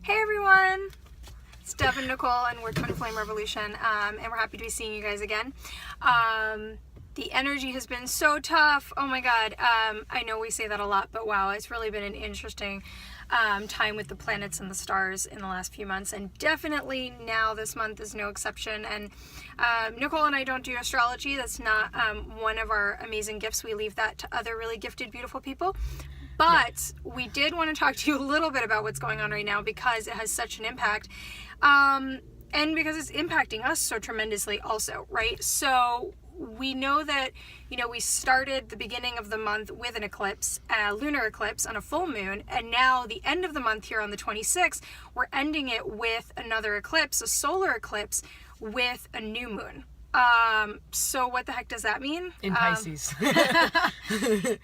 Hey everyone, it's Deb and Nicole, and we're Twin Flame Revolution, and we're happy to be seeing you guys again. The energy has been so tough. Oh my god. I know we say that a lot, but wow, it's really been an interesting time with the planets and the stars in the last few months, and definitely now this month is no exception. And Nicole and I don't do astrology. That's not one of our amazing gifts. We leave that to other really gifted, beautiful people. But we did want to talk to you a little bit about what's going on right now because it has such an impact. And because it's impacting us so tremendously also, right? So we know that, we started the beginning of the month with an eclipse, a lunar eclipse on a full moon. And now the end of the month here on the 26th, we're ending it with another eclipse, a solar eclipse with a new moon. So what the heck does that mean? In Pisces.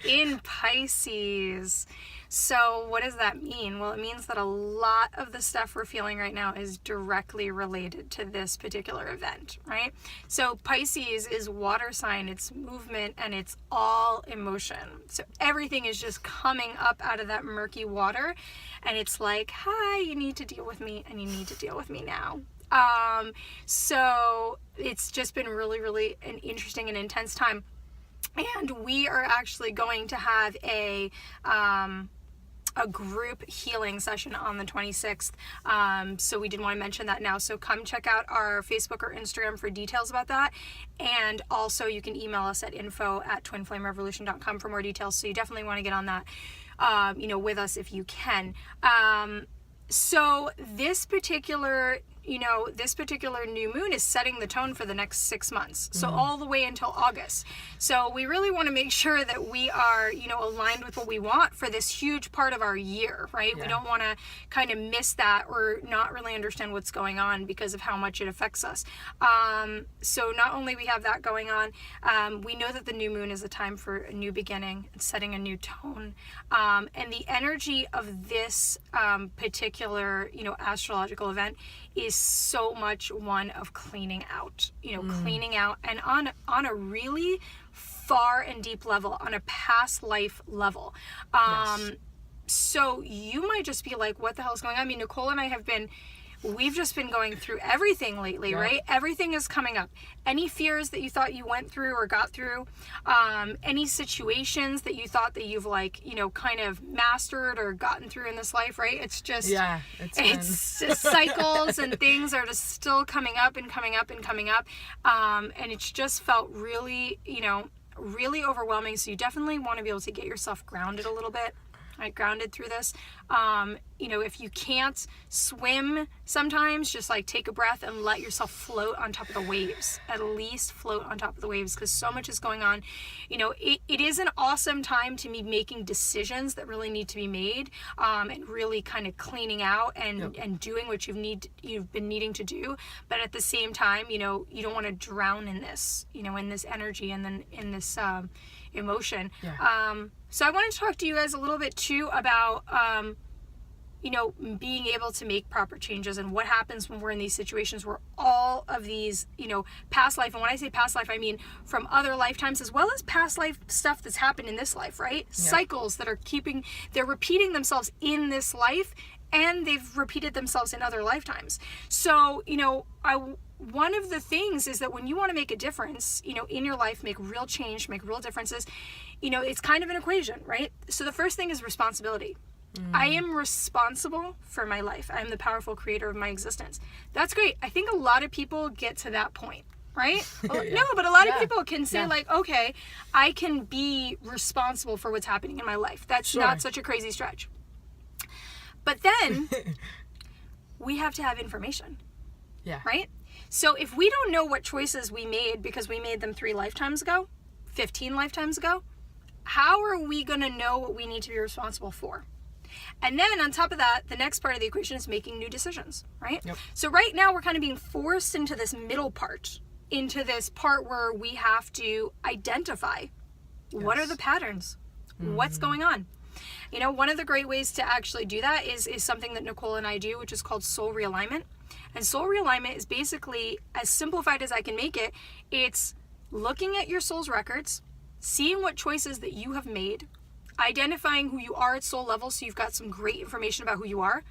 In Pisces. So what does that mean? Well, it means that a lot of the stuff we're feeling right now is directly related to this particular event, right? So Pisces is water sign, it's movement, and it's all emotion. So everything is just coming up out of that murky water, and it's like, hi, you need to deal with me, and you need to deal with me now. So it's just been really, really an interesting and intense time. And we are actually going to have a group healing session on the 26th. So we did want to mention that now. So come check out our Facebook or Instagram for details about that. And also you can email us at info@twinflamerevolution.com for more details. So you definitely want to get on that, with us if you can. So this particular new moon is setting the tone for the next 6 months. So all the way until August. So we really want to make sure that we are, aligned with what we want for this huge part of our year, right? Yeah. We don't want to kind of miss that or not really understand what's going on because of how much it affects us. So not only we have that going on, we know that the new moon is a time for a new beginning and setting a new tone. And the energy of this particular, astrological event is so much one of cleaning out, cleaning out, and on a really far and deep level, on a past life level. Yes. So you might just be like, what the hell is going on? I mean, Nicole and I we've just been going through everything lately, yep. Right? Everything is coming up. Any fears that you thought you went through or got through, any situations that you thought that you've kind of mastered or gotten through in this life, right? It's just, it's just cycles and things are just still coming up and coming up and coming up. And it's just felt really, really overwhelming. So you definitely want to be able to get yourself grounded a little bit. Right, grounded through this. If you can't swim sometimes, just take a breath and let yourself float on top of the waves. At least float on top of the waves, because so much is going on. It is an awesome time to be making decisions that really need to be made, and really kind of cleaning out and doing what you've been needing to do. But at the same time, you don't want to drown in this, in this energy and then in this emotion. Yeah. So I wanted to talk to you guys a little bit too about, being able to make proper changes and what happens when we're in these situations where all of these, past life, and when I say past life, I mean from other lifetimes as well as past life stuff that's happened in this life, right? Yeah. Cycles that are they're repeating themselves in this life, and they've repeated themselves in other lifetimes. So, one of the things is that when you want to make a difference, in your life, make real change, make real differences, it's kind of an equation, right? So the first thing is responsibility. I am responsible for my life. I am the powerful creator of my existence. That's great. I think a lot of people get to that point, right? Yeah. No, but a lot of people can say okay, I can be responsible for what's happening in my life. That's not such a crazy stretch. But then we have to have information. Yeah. Right? So if we don't know what choices we made because we made them 3 lifetimes ago, 15 lifetimes ago, how are we going to know what we need to be responsible for? And then on top of that, the next part of the equation is making new decisions, right? Yep. So right now we're kind of being forced into this middle part, into this part where we have to identify what are the patterns, what's going on. One of the great ways to actually do that is something that Nicole and I do, which is called soul realignment. And soul realignment is basically, as simplified as I can make it, it's looking at your soul's records, seeing what choices that you have made, identifying who you are at soul level, so you've got some great information about who you are,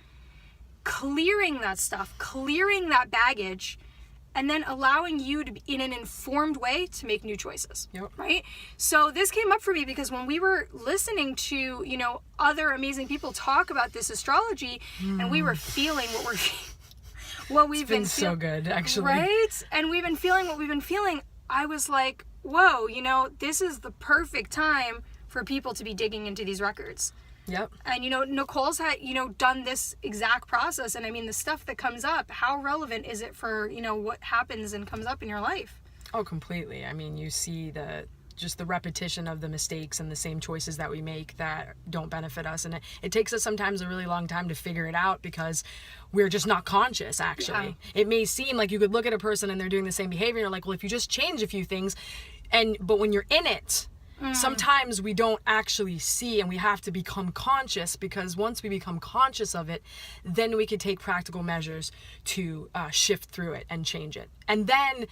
clearing that stuff, clearing that baggage, and then allowing you to be in an informed way to make new choices. Yep. Right? So this came up for me because when we were listening to, you know, other amazing people talk about this astrology, and we were feeling what we've been so good, actually. Right? And we've been feeling what we've been feeling. I was like, whoa, you know, this is the perfect time for people to be digging into these records. Yep. And, you know, Nicole's had, you know, done this exact process. And I mean, the stuff that comes up, how relevant is it for, you know, what happens and comes up in your life? Oh, completely. I mean, you see just the repetition of the mistakes and the same choices that we make that don't benefit us. And it takes us sometimes a really long time to figure it out because we're just not conscious, actually. Yeah. It may seem like you could look at a person and they're doing the same behavior. And you're like, well, if you just change a few things, but when you're in it, sometimes we don't actually see, and we have to become conscious, because once we become conscious of it, then we can take practical measures to shift through it and change it. And then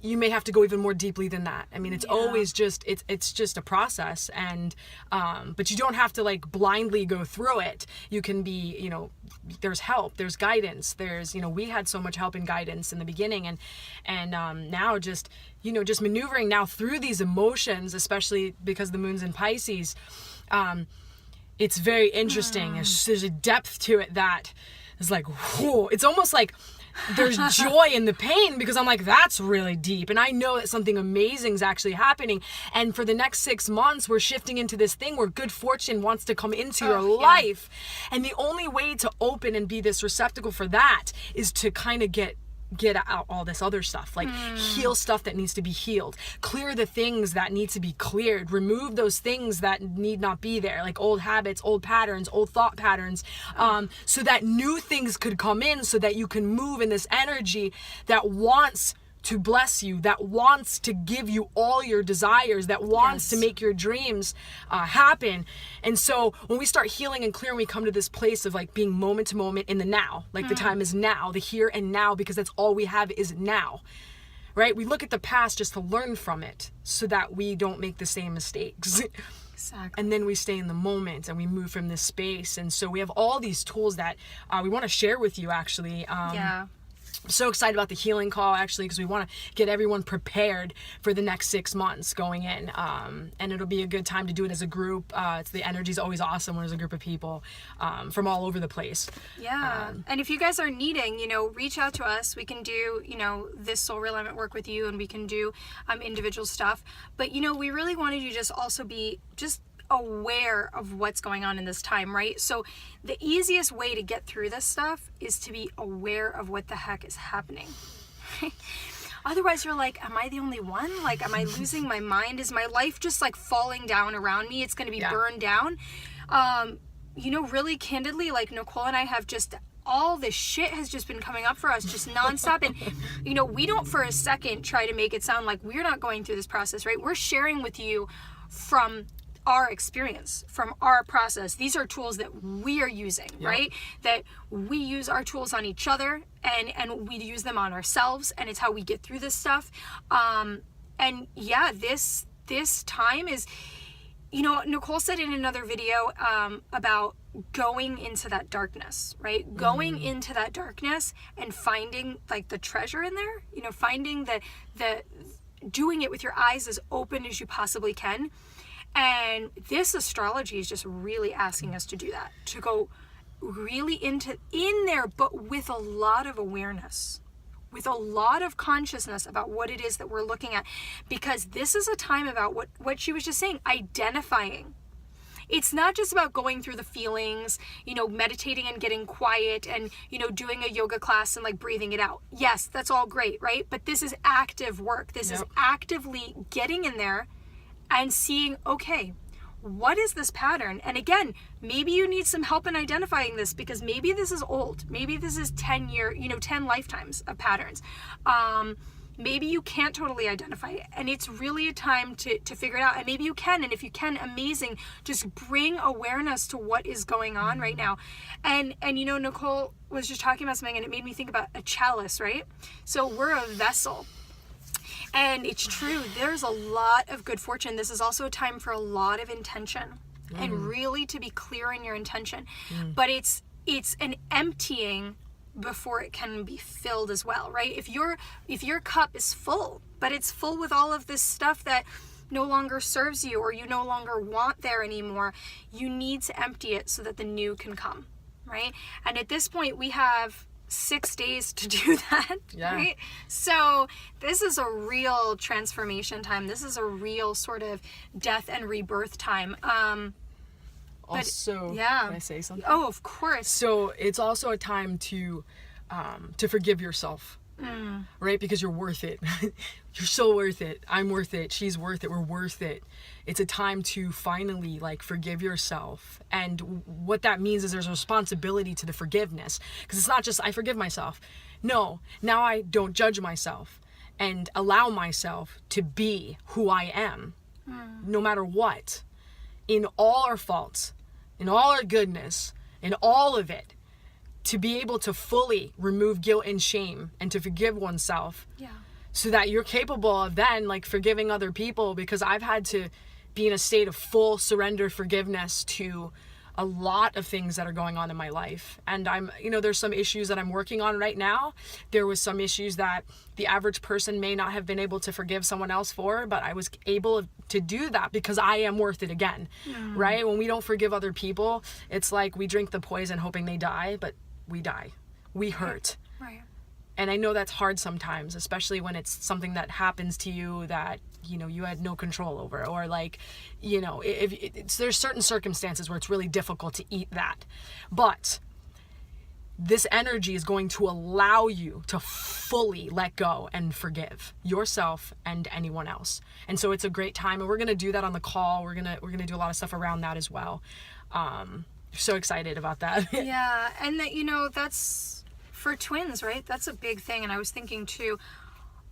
you may have to go even more deeply than that. I mean, it's always just, it's just a process. And, but you don't have to like blindly go through it. You can be, you know, there's help, there's guidance, there's, you know, we had so much help and guidance in the beginning, and now just, you know, just maneuvering now through these emotions, especially because the moon's in Pisces, it's very interesting. There's a depth to it that is like, whoa, it's almost like, there's joy in the pain, because I'm like, that's really deep. And I know that something amazing is actually happening. And for the next 6 months, we're shifting into this thing where good fortune wants to come into your life. And the only way to open and be this receptacle for that is to kind of get out all this other stuff, like heal stuff that needs to be healed, clear the things that need to be cleared, remove those things that need not be there, like old habits, old patterns, old thought patterns, so that new things could come in, so that you can move in this energy that wants to bless you, that wants to give you all your desires, that wants to make your dreams happen. And so when we start healing and clearing, we come to this place of like being moment to moment in the now, like the time is now, the here and now, because that's all we have is now, right? We look at the past just to learn from it so that we don't make the same mistakes. Exactly. And then we stay in the moment and we move from this space. And so we have all these tools that we want to share with you, actually. I'm so excited about the healing call, actually, because we want to get everyone prepared for the next 6 months going in. And it'll be a good time to do it as a group. The energy is always awesome when there's a group of people from all over the place. Yeah. And if you guys are needing, you know, reach out to us. We can do, you know, this soul realignment work with you, and we can do individual stuff. But, you know, we really wanted you to just also be just aware of what's going on in this time, right? So the easiest way to get through this stuff is to be aware of what the heck is happening. Otherwise you're like, am I the only one? Like, am I losing my mind? Is my life just like falling down around me? It's going to be burned down. You know, really candidly, like Nicole and I have just, all this shit has just been coming up for us just nonstop. And, you know, we don't for a second try to make it sound like we're not going through this process, right? We're sharing with you from our experience, from our process. These are tools that we are using, right? That we use our tools on each other, and we use them on ourselves, and it's how we get through this stuff. And yeah, this time is, you know, Nicole said in another video about going into that darkness, right? Going into that darkness and finding like the treasure in there, you know, finding the doing it with your eyes as open as you possibly can. And this astrology is just really asking us to do that, to go really in there, but with a lot of awareness, with a lot of consciousness about what it is that we're looking at, because this is a time about what she was just saying, identifying. It's not just about going through the feelings, you know, meditating and getting quiet and, you know, doing a yoga class and like breathing it out. Yes, that's all great, right? But this is active work. This is actively getting in there and seeing, okay, what is this pattern? And again, maybe you need some help in identifying this, because maybe this is old. Maybe this is 10 lifetimes of patterns. Maybe you can't totally identify it, and it's really a time to figure it out. And maybe you can, and if you can, amazing. Just bring awareness to what is going on right now. And you know, Nicole was just talking about something, and it made me think about a chalice, right? So we're a vessel. And it's true, there's a lot of good fortune. This is also a time for a lot of intention, and really to be clear in your intention. But it's it's an emptying before it can be filled as well, right? If your cup is full, but it's full with all of this stuff that no longer serves you or you no longer want there anymore, you need to empty it so that the new can come, right? And at this point, we have 6 days to do that, right? So this is a real transformation time. This is a real sort of death and rebirth time. Also, yeah. Can I say something? Oh, of course. So it's also a time to forgive yourself, right? Because you're worth it. You're so worth it. I'm worth it. She's worth it. We're worth it. It's a time to finally like forgive yourself. And what that means is there's a responsibility to the forgiveness, because it's not just I forgive myself. No, now I don't judge myself and allow myself to be who I am, no matter what, in all our faults, in all our goodness, in all of it, to be able to fully remove guilt and shame and to forgive oneself. Yeah. So that you're capable of then like forgiving other people, because I've had to be in a state of full surrender forgiveness to a lot of things that are going on in my life. And there's some issues that I'm working on right now. There was some issues that the average person may not have been able to forgive someone else for, but I was able to do that because I am worth it again, right? When we don't forgive other people, it's like we drink the poison hoping they die, but we die. We hurt. Right. And I know that's hard sometimes, especially when it's something that happens to you that, you had no control over, or like, there's certain circumstances where it's really difficult to eat that. But this energy is going to allow you to fully let go and forgive yourself and anyone else. And so it's a great time, and we're going to do that on the call. We're going to do a lot of stuff around that as well. So excited about that. Yeah. And that, that's for twins, right? That's a big thing. And I was thinking too,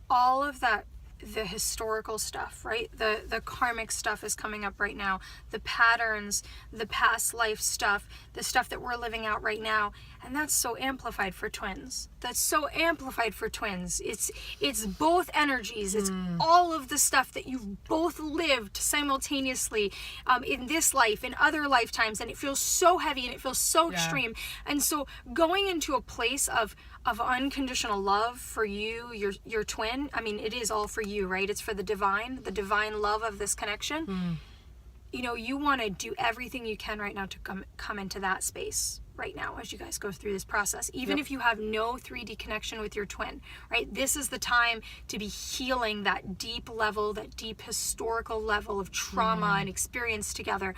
all of that, the historical stuff, right? The karmic stuff is coming up right now. The patterns, the past life stuff, the stuff that we're living out right now. And that's so amplified for twins. That's so amplified for twins. It's both energies. It's all of the stuff that you've both lived simultaneously in this life, in other lifetimes. And it feels so heavy and it feels so extreme. And so going into a place of unconditional love for you, your twin, I mean, it is all for you, right? It's for the divine love of this connection. You want to do everything you can right now to come into that space right now as you guys go through this process. Even if you have no 3D connection with your twin, right? This is the time to be healing that deep level, that deep historical level of trauma and experience together.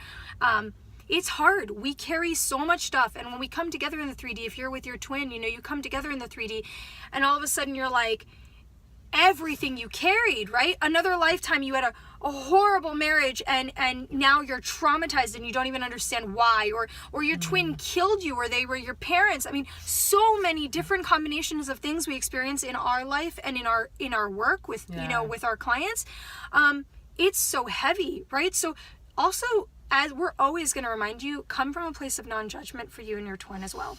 It's hard. We carry so much stuff. And when we come together in the 3D, if you're with your twin, you come together in the 3D and all of a sudden you're like, everything you carried, right? Another lifetime you had a horrible marriage and now you're traumatized and you don't even understand why, or your twin killed you, or they were your parents. I mean, so many different combinations of things we experience in our life and in our work with, with our clients. It's so heavy, right? So also, as we're always going to remind you, come from a place of non-judgment for you and your twin as well.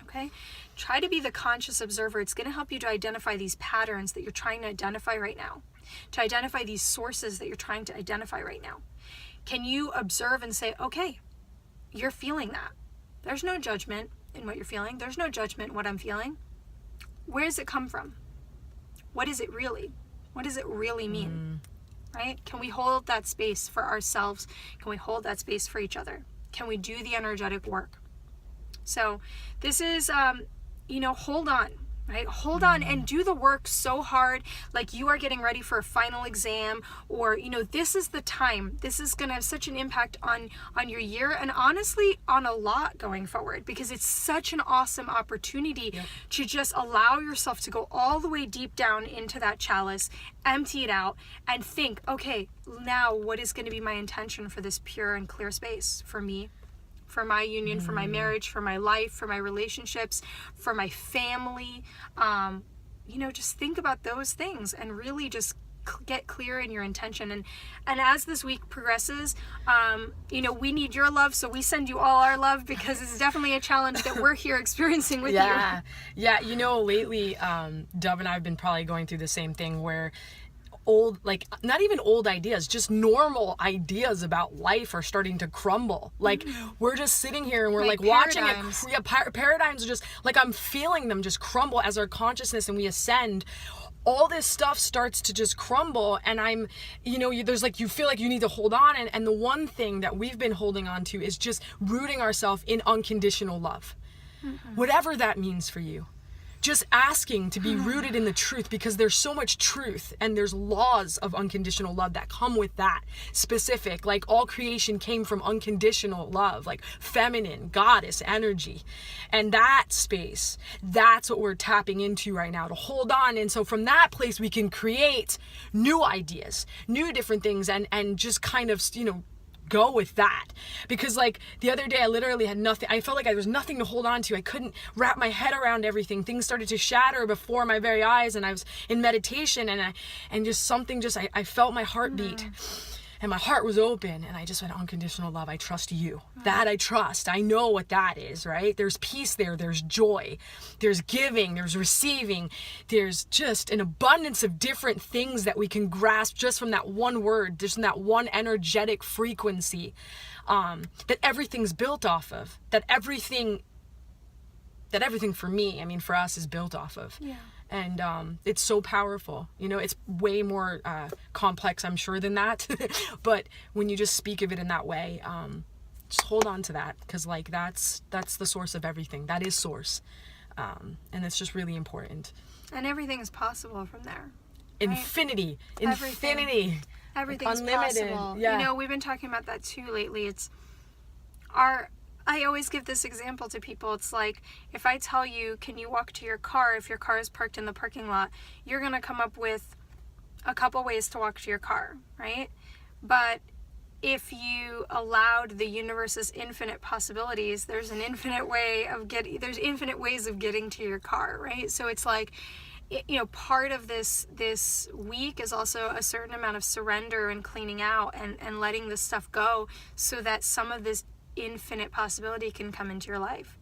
Okay? Try to be the conscious observer. It's going to help you to identify these patterns that you're trying to identify right now, to identify these sources that you're trying to identify right now. Can you observe and say, okay, you're feeling that. There's no judgment in what you're feeling. There's no judgment in what I'm feeling. Where does it come from? What is it really? What does it really mean? Right? Can we hold that space for ourselves? Can we hold that space for each other? Can we do the energetic work? So this is, hold on, right? Hold on and do the work so hard, like you are getting ready for a final exam, or, this is the time. This is going to have such an impact on your year, and honestly on a lot going forward, because it's such an awesome opportunity to just allow yourself to go all the way deep down into that chalice, empty it out, and think, okay, now what is going to be my intention for this pure and clear space for me, for my union, for my marriage, for my life, for my relationships, for my family. Just think about those things and really just get clear in your intention. And as this week progresses, we need your love, so we send you all our love, because it's definitely a challenge that we're here experiencing with you. Yeah. Lately, Dove and I have been probably going through the same thing where old, like, not even old ideas, just normal ideas about life are starting to crumble. Like, we're just sitting here and we're like watching it. Yeah, paradigms are just like, I'm feeling them just crumble as our consciousness and we ascend. All this stuff starts to just crumble, and I'm, there's like, you feel like you need to hold on, and the one thing that we've been holding on to is just rooting ourselves in unconditional love. Whatever that means for you. Just asking to be rooted in the truth, because there's so much truth and there's laws of unconditional love that come with that. Specific, like all creation came from unconditional love, like feminine, goddess energy. And that space, that's what we're tapping into right now to hold on. And so from that place, we can create new ideas, new different things, and just kind of, go with that. Because like the other day I literally had nothing. I felt like there was nothing to hold on to. I couldn't wrap my head around everything. Things started to shatter before my very eyes, and I was in meditation, and I felt my heartbeat. And my heart was open, and I just went, unconditional love, I trust you. That I trust. I know what that is, right? There's peace there. There's joy. There's giving. There's receiving. There's just an abundance of different things that we can grasp just from that one word, just from that one energetic frequency, that everything's built off of. That everything for me, for us, is built off of. Yeah. And it's so powerful. It's way more complex, I'm sure, than that. But when you just speak of it in that way, just hold on to that, because like that's the source of everything. That is source, and it's just really important. And everything is possible from there. Infinity, right? Infinity, everything's unlimited. Possible. Yeah. We've been talking about that too lately. I always give this example to people. It's like, if I tell you, can you walk to your car if your car is parked in the parking lot, you're going to come up with a couple ways to walk to your car, right? But if you allowed the universe's infinite possibilities, there's infinite ways of getting to your car, right? So it's like, part of this week is also a certain amount of surrender and cleaning out and letting this stuff go, so that some of this infinite possibility can come into your life.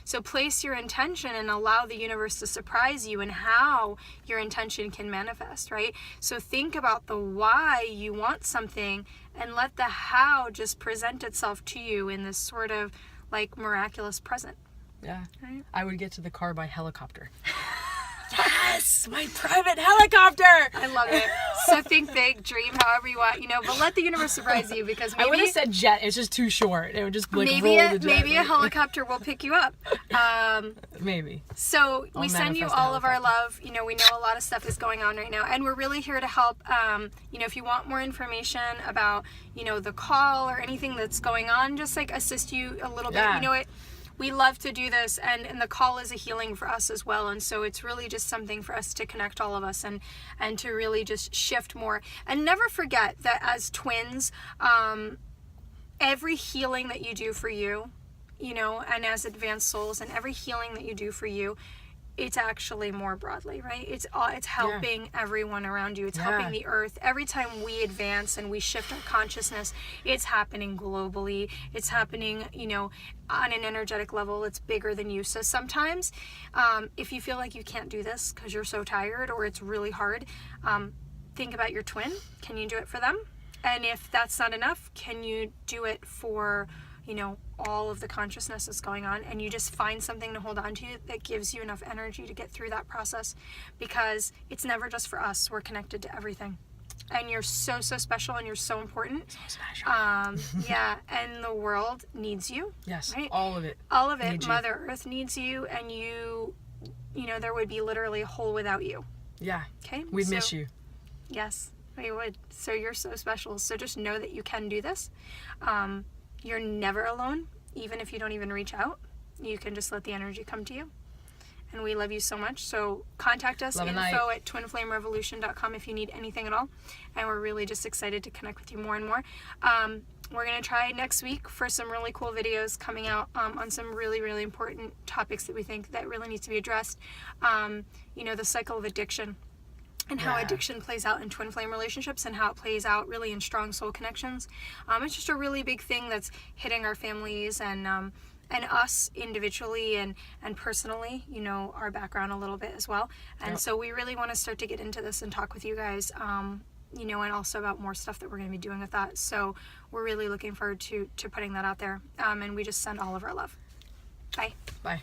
So place your intention and allow the universe to surprise you and how your intention can manifest, right? So think about the why you want something and let the how just present itself to you in this sort of like miraculous present. Yeah. Right? I would get to the car by helicopter. Yes, my private helicopter. I love it. So think big, dream however you want, but let the universe surprise you, because maybe I would have said jet. It's just too short. It would just like maybe roll the jet. Maybe a helicopter will pick you up. Maybe. So we send you all of our love. We know a lot of stuff is going on right now, and we're really here to help. If you want more information about the call or anything that's going on, just like assist you a little bit. We love to do this, and the call is a healing for us as well. And so it's really just something for us to connect all of us and to really just shift more. And never forget that as twins, every healing that you do for you, and as advanced souls, and every healing that you do for you, it's actually more broadly, right? It's helping everyone around you. It's helping the earth. Every time we advance and we shift our consciousness, it's happening globally. It's happening, on an energetic level. It's bigger than you. So sometimes, if you feel like you can't do this because you're so tired or it's really hard, think about your twin. Can you do it for them? And if that's not enough, can you do it for all of the consciousness that's going on, and you just find something to hold on to that gives you enough energy to get through that process, because it's never just for us. We're connected to everything, and you're so special, and you're so important. So special. And the world needs you. Yes, right? all of it. Mother Earth needs you, and you there would be literally a hole without you. Yeah. Okay. We'd miss you. Yes, we would. So you're so special. So just know that you can do this. You're never alone, even if you don't even reach out. You can just let the energy come to you. And we love you so much. So contact us, info@twinflamerevolution.com, if you need anything at all. And we're really just excited to connect with you more and more. We're going to try next week for some really cool videos coming out on some really, really important topics that we think that really need to be addressed. The cycle of addiction. And how addiction plays out in twin flame relationships, and how it plays out really in strong soul connections. It's just a really big thing that's hitting our families, and and us individually and personally, you know, our background a little bit as well. And so we really want to start to get into this and talk with you guys, you know, and also about more stuff that we're going to be doing with that. So we're really looking forward to putting that out there. And we just send all of our love. Bye. Bye.